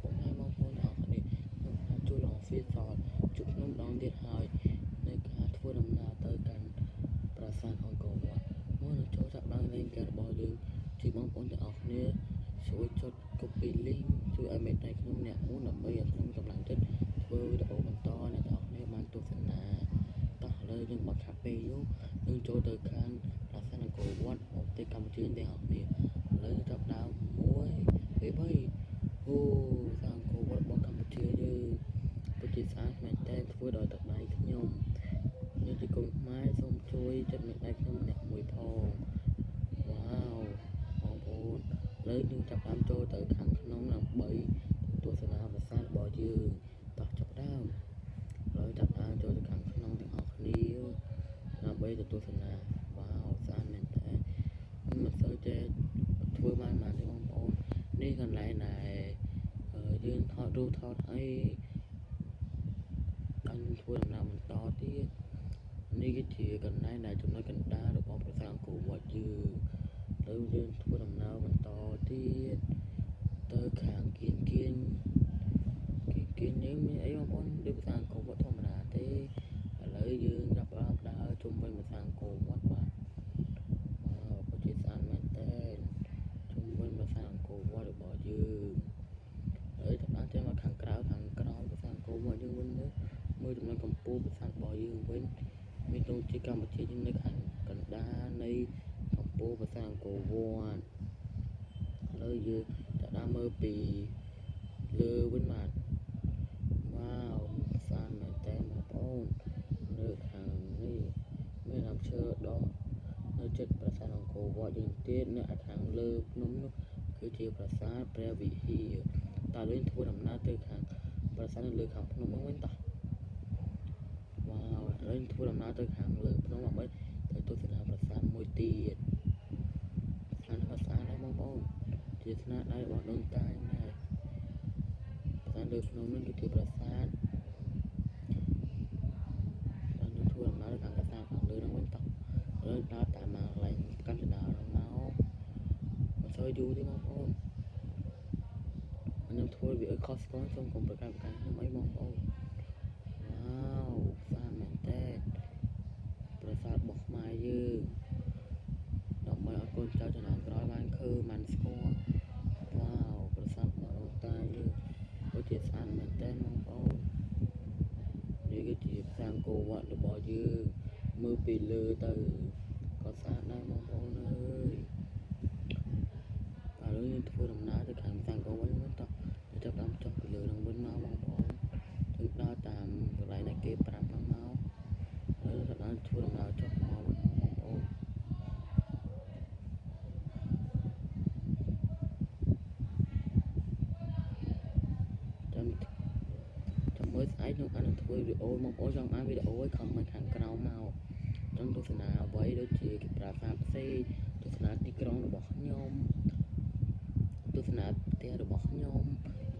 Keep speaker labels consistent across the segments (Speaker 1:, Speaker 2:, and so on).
Speaker 1: ผมให้มองพ้นออกนี่ជួយលងហ្វីសតជួបខ្ញុំម្ដងទៀតហើយនៅការធ្វើដំណើរទៅកាន់ប្រាសាទអង្គរវត្តមកនឹងចូលចាប់បានលេងការរបស់យើងជួយបងប្អូនទាំងអស់គ្នាជួយចុច copy link ជួយឲ្យមេដៃខ្ញុំអ្នកមួយដើម្បីឲ្យខ្ញុំកម្លាំងចិត្តធ្វើវីដេអូបន្តអ្នកទាំងអស់គ្នាបានទស្សនាតោះឥឡូវយើងបាត់ខាត់ពេលយូរយើងចូលទៅខាងប្រាសាទអង្គរវត្តប្រទេសកម្ពុជាទាំងអស់គ្នាឥឡូវចាប់ដើម1 2 3អូសាអង្គរវត្តរបស់កម្ពុជាយើងពិតជាស្អាតមែនតើធ្វើដោយទឹកដៃខ្ញុំនេះជាកូនខ្មែរសូមជួយចិត្តមេដៃខ្ញុំអ្នកមួយផងវ៉ាវបងប្អូនឥឡូវយើងចាប់ដើមចូលទៅខាងក្នុងដើម្បីទស្សនាប្រាសាទរបស់យើងតោះចាប់ដើមឥឡូវចាប់ដើមចូលទៅខាងក្នុងទាំងអស់គ្នាដើម្បីទៅទស្សនាវ៉ាវស្អាតមែនតើមិនសូវចេះធ្វើបានទេបងប្អូននេះកន្លែងដែលយើងថតរូបថតអីបានធ្វើដំណើរបន្តទៀតនេះគឺជាកន្លែងដែលចំណុចកណ្ដាលរបស់ប្រាសាទអង្គរវត្តយើងហើយយើងធ្វើដំណើរបន្តទៀតទៅខាងគៀនយើងមានអីបងប្អូនដូចប្រាសាទអង្គរវត្តធម្មតាទេឥឡូវយើងចាប់ផ្ដើមដើរជុំវិញប្រាសាទអង្គរវត្តបាទពិតជាស្អាតមែនតើជុំវិញប្រាសាទអង្គរវត្តរបស់យើងហើយតាមដានមកខាងក្រៅខាងក្រោយប្រាសាទអង្គរវត្តយើងវិញមើលចំណុចកម្ពស់ប្រាសាទរបស់យើងវិញមានដូចជាកម្ពុជាយើងនៅខាងកណ្ដាលនៃកម្ពស់ប្រាសាទអង្គរវត្តឥឡូវយើងចាប់ដើមមើលពីលើវិញបាទវ៉ាវស្អាតមែនតើបងប្អូននៅខាងនេះមានដើមឈើដុះនៅជិតប្រាសាទអង្គរវត្តយើងទៀតនៅខាងលើភ្នំនោះគឺជាប្រាសាទព្រះវិហារតើយើងធ្វើដំណើរទៅខាងប្រាសាទនៅលើខាងភ្នំហ្នឹងវិញតោះវ៉ាវហើយធ្វើដំណើរទៅខាងលើភ្នំដើម្បីទៅទស្សនាប្រាសាទមួយទៀតប្រាសាទដែរបងប្អូនជាស្នាដៃរបស់ដូនតាដែរប្រាសាទលើភ្នំនេះគឺជាប្រាសាទហើយនឹងធ្វើដំណើរខាងប្រាសាទខាងលើហ្នឹងវិញតោះហើយដើរតាមមកកន្លែងកាន់ចដាលហ្នឹងមកមិនសូវយូរទេបងប្អូនខ្ញុំធ្វើវាឲ្យខុសស្គាល់សូមកុំប្រកាន់ខ្ញុំអីបងប្អូនវ៉ាវស្អាតមែនតើប្រាសាទរបស់ខ្មែរយើងដើម្បីឲ្យកូនចៅចំនួនក្រោយបានឃើញបានស្គាល់វ៉ាវប្រាសាទរបស់ដូនតាយើងពិតជាស្អាតមែនតើបងប្អូននេះគឺជាប្រាសាទអង្គរវត្តរបស់យើងមើលពីលើទៅក៏ស្អាតដែរបងប្អូនអើយឥឡូវយើងធ្វើដំណើរទៅខាងប្រាសាទអង្គរវត្តវិញតោះចាប់ដើមចុះពីលើនឹងវិញមកបងប្អូនយើងដើរតាមកន្លែងដែលគេប្រាប់ហ្នឹងមកហើយចាប់ដើមធ្វើដំណើរចុះមកវិញបងប្អូនចាំមើលស្អែកខ្ញុំអាចនឹងធ្វើវីដេអូបងប្អូនចង់បានវីដេអូឲ្យខមមិនខាងក្រោមមកចង់ទស្សនាអ្វីដូចជាប្រាសាទផ្សេងទស្សនាទីក្រុងរបស់ខ្ញុំទស្សនាផ្ទះរបស់ខ្ញុំ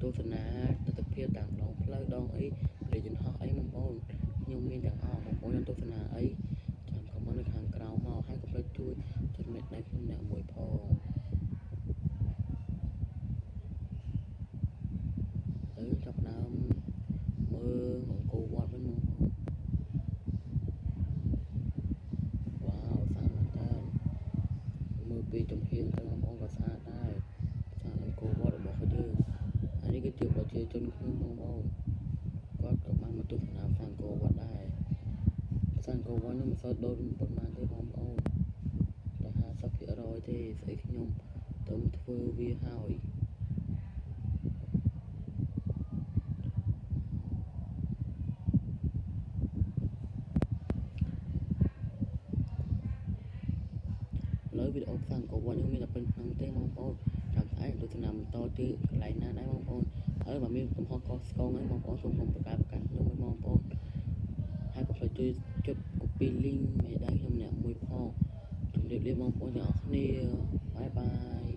Speaker 1: ទស្សនាទស្សនភាពតាមដងផ្លូវដងអីព្រៃយន្តហោះអីបងប្អូនខ្ញុំមានទាំងអស់បងប្អូនទស្សនាអីចាំខមមិននៅខាងក្រោមមកហើយកុំភ្លេចជួយចុចមេដៃខ្ញុំអ្នកមួយផងចាប់ដើមមើលអង្គរវត្តវិញមកវ៉ាវស្អាតមែនតើមើលពីចំហៀងទៅបងប្អូនក៏ស្អាតដែរស្អាតអង្គរវត្តរបស់យើងហើយនេះគឺជាប្រជាជនខ្ញុំបងប្អូនគាត់ក៏បានមកទស្សនាប្រាសាទអង្គរវត្តដែរប្រាសាទអង្គរវត្តនេះមិនសូវដូចប៉ុន្មានទេបងប្អូនតែ50%ទេស្អីខ្ញុំទៅធ្វើវាហើយលើវីដេអូផ្សាយអង្គរវត្តយើងមានតែពេញក្នុងទេបងប្អូនចាំស្អែកទស្សនាបន្តទីកន្លែងណាដែរបងប្អូនហើយបើមានកំហុសខុសឆ្គងអីបងប្អូនសូមកុំប្រកាន់ខ្ញុំឲ្យបងប្អូនហើយកុំភ្លេចជួយចុច copy link មេដៃខ្ញុំអ្នកមួយផងជម្រាបលាបងប្អូនទាំងអស់គ្នាបាយបាយ